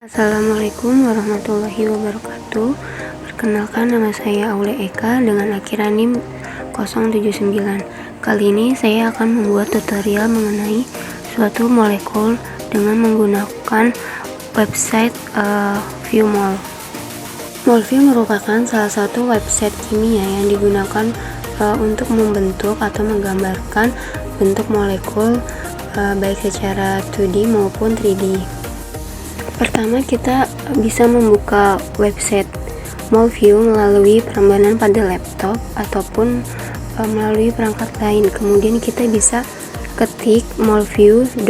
Assalamualaikum warahmatullahi wabarakatuh. Perkenalkan, nama saya Aule Eka dengan akhiran NIM 079. Kali ini saya akan membuat tutorial mengenai suatu molekul dengan menggunakan website ViewMol. Molview merupakan salah satu website kimia yang digunakan untuk membentuk atau menggambarkan bentuk molekul baik secara 2D maupun 3D. Pertama, kita bisa membuka website Molview melalui perambanan pada laptop ataupun melalui perangkat lain. Kemudian kita bisa ketik molview.org,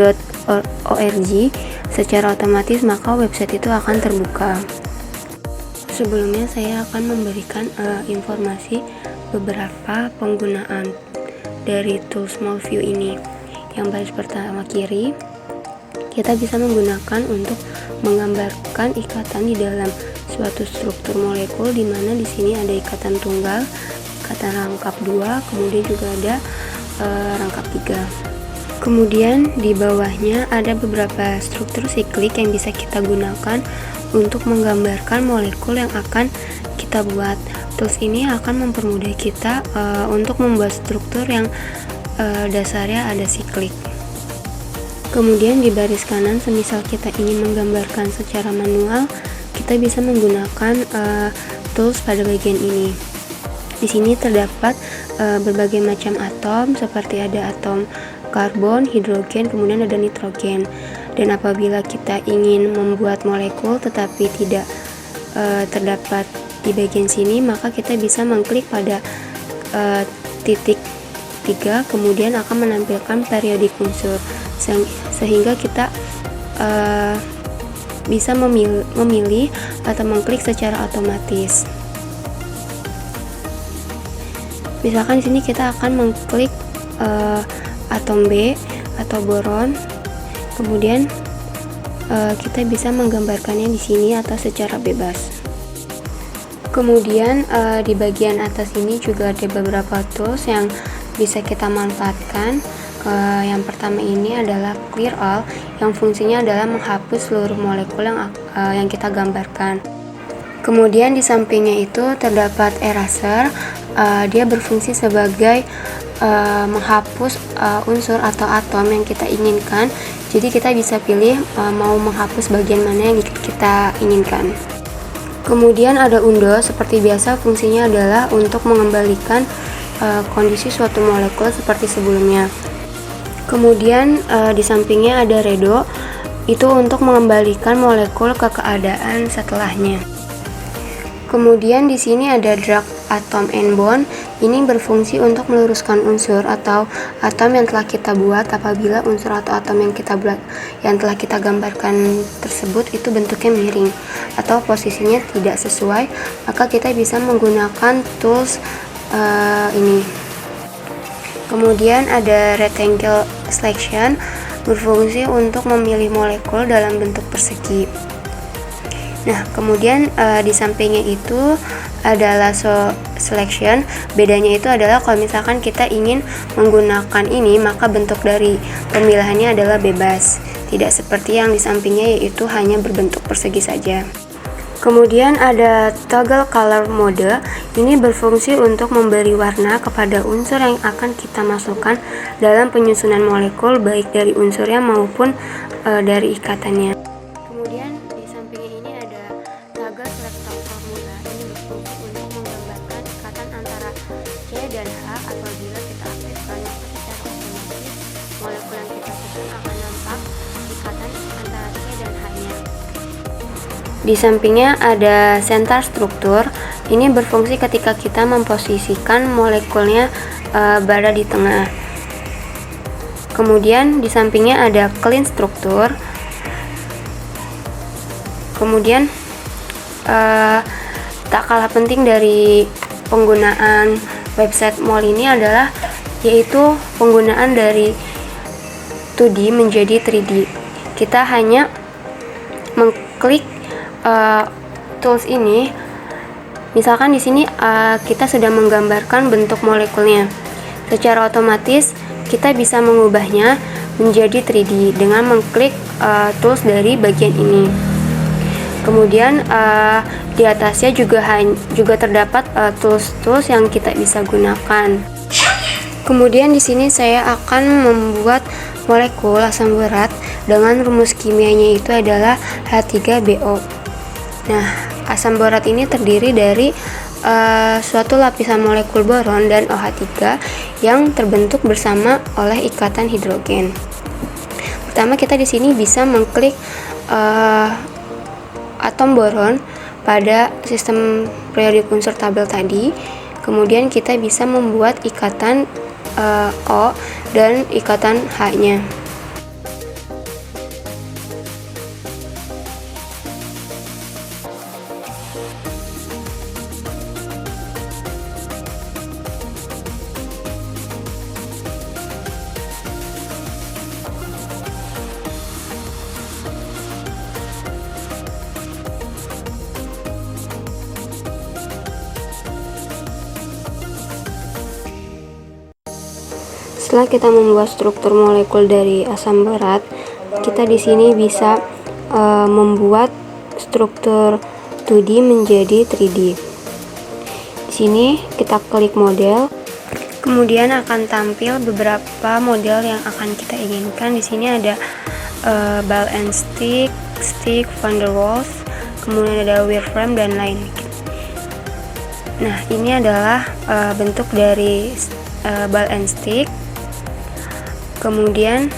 secara otomatis maka website itu akan terbuka. Sebelumnya saya akan memberikan informasi beberapa penggunaan dari tools Molview ini. Yang baris pertama kiri, kita bisa menggunakan untuk menggambarkan ikatan di dalam suatu struktur molekul, di mana di sini ada ikatan tunggal, ikatan rangkap 2, kemudian juga ada rangkap 3. Kemudian di bawahnya ada beberapa struktur siklik yang bisa kita gunakan untuk menggambarkan molekul yang akan kita buat. Tools ini akan mempermudah kita untuk membuat struktur yang dasarnya ada siklik. Kemudian di baris kanan, semisal kita ingin menggambarkan secara manual, kita bisa menggunakan tools pada bagian ini. Di sini terdapat berbagai macam atom, seperti ada atom karbon, hidrogen, kemudian ada nitrogen. Dan apabila kita ingin membuat molekul tetapi tidak terdapat di bagian sini, maka kita bisa mengklik pada titik 3, kemudian akan menampilkan periodik unsur, sehingga kita bisa memilih atau mengklik secara otomatis. Misalkan di sini kita akan mengklik atom B atau boron, kemudian kita bisa menggambarkannya di sini atau secara bebas. Kemudian di bagian atas ini juga ada beberapa tools yang bisa kita manfaatkan. Yang pertama ini adalah Clear All, yang fungsinya adalah menghapus seluruh molekul yang kita gambarkan. Kemudian di sampingnya itu terdapat Eraser. Dia berfungsi sebagai menghapus unsur atau atom yang kita inginkan. Jadi kita bisa pilih mau menghapus bagian mana yang kita inginkan. Kemudian ada Undo. Seperti biasa, fungsinya adalah untuk mengembalikan kondisi suatu molekul seperti sebelumnya. Kemudian di sampingnya ada Redo, itu untuk mengembalikan molekul ke keadaan setelahnya. Kemudian di sini ada Drag Atom and Bond. Ini berfungsi untuk meluruskan unsur atau atom yang telah kita buat. Apabila unsur atau atom yang telah kita gambarkan tersebut itu bentuknya miring atau posisinya tidak sesuai, maka kita bisa menggunakan tools ini. Kemudian ada Rectangle Selection, berfungsi untuk memilih molekul dalam bentuk persegi. Nah, kemudian di sampingnya itu ada Lasso Selection. Bedanya itu adalah kalau misalkan kita ingin menggunakan ini, maka bentuk dari pemilihannya adalah bebas, tidak seperti yang di sampingnya, yaitu hanya berbentuk persegi saja. Kemudian ada Toggle Color Mode. Ini berfungsi untuk memberi warna kepada unsur yang akan kita masukkan dalam penyusunan molekul, baik dari unsurnya maupun dari ikatannya. Kemudian di sampingnya ini ada Toggle Selector Formula. Ini berfungsi untuk menggambarkan ikatan antara C dan H. Apabila kita aktifkannya secara otomatis, molekul yang kita susun akan nampak ikatan antara C dan H-nya. Di sampingnya ada Center Struktur. Ini berfungsi ketika kita memposisikan molekulnya berada di tengah. Kemudian di sampingnya ada Clean Struktur. Kemudian tak kalah penting dari penggunaan website Mol ini adalah yaitu penggunaan dari 2D menjadi 3D. Kita hanya mengklik tools ini. Misalkan di sini kita sudah menggambarkan bentuk molekulnya. Secara otomatis kita bisa mengubahnya menjadi 3D dengan mengklik tools dari bagian ini. Kemudian di atasnya juga terdapat tools-tools yang kita bisa gunakan. Kemudian di sini saya akan membuat molekul asam borat dengan rumus kimianya itu adalah H3BO. Nah, asam borat ini terdiri dari suatu lapisan molekul boron dan OH3 yang terbentuk bersama oleh ikatan hidrogen. Pertama, kita di sini bisa mengklik atom boron pada sistem periodik unsur tabel tadi. Kemudian kita bisa membuat ikatan O dan ikatan H-nya. Setelah kita membuat struktur molekul dari asam borat, kita di sini bisa membuat struktur 2D menjadi 3D. Di sini kita klik model, kemudian akan tampil beberapa model yang akan kita inginkan. Di sini ada ball and stick, van der Waals, kemudian ada wireframe dan lain. Nah, ini adalah bentuk dari ball and stick. Kemudian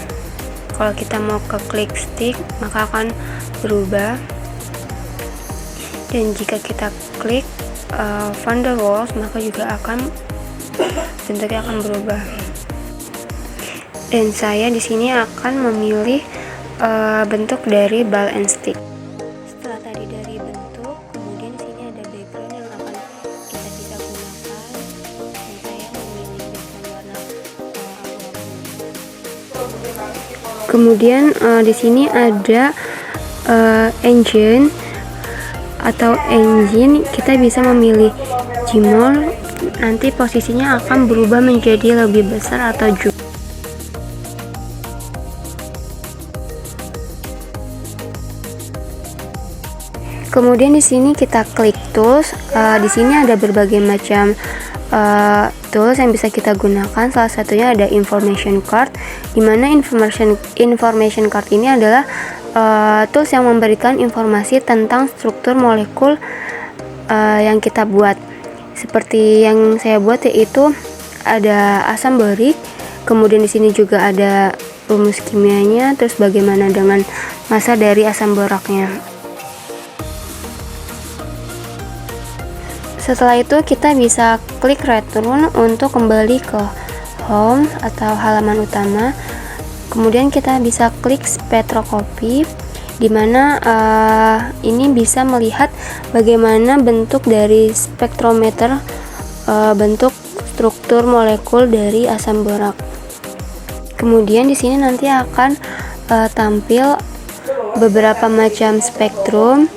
kalau kita mau ke klik stick, maka akan berubah. Dan jika kita klik van der Waals, maka juga akan bentuknya akan berubah. Dan saya di sini akan memilih bentuk dari ball and stick. Setelah tadi dari bentuk, kemudian di sini ada background yang akan kita bisa gunakan. Dan saya memilih background warna Kemudian di sini ada engine atau engine. Kita bisa memilih Gmol. Nanti posisinya akan berubah menjadi lebih besar atau zoom. Kemudian di sini kita klik tools. Di sini ada berbagai macam tools yang bisa kita gunakan. Salah satunya ada information card, di mana information card ini adalah tools yang memberikan informasi tentang struktur molekul yang kita buat. Seperti yang saya buat, yaitu ada asam borik, kemudian di sini juga ada rumus kimianya, terus bagaimana dengan massa dari asam boraknya. Setelah itu kita bisa klik return untuk kembali ke home atau halaman utama. Kemudian kita bisa klik spektroskopi, di mana ini bisa melihat bagaimana bentuk dari spektrometer, bentuk struktur molekul dari asam borak. Kemudian di sini nanti akan tampil beberapa macam spektrum.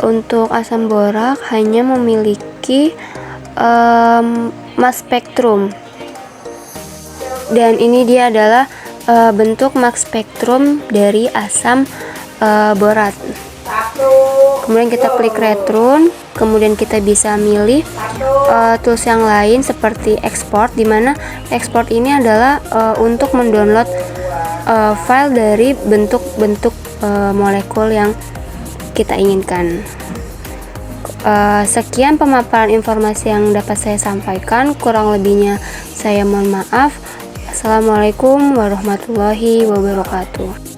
Untuk asam borak hanya memiliki mass spektrum, dan ini dia adalah bentuk mass spektrum dari asam borat. Kemudian kita klik return, kemudian kita bisa milih tools yang lain seperti export, dimana export ini adalah untuk mendownload file dari bentuk-bentuk molekul yang kita inginkan. Sekian pemaparan informasi yang dapat saya sampaikan, kurang lebihnya saya mohon maaf. Assalamualaikum warahmatullahi wabarakatuh.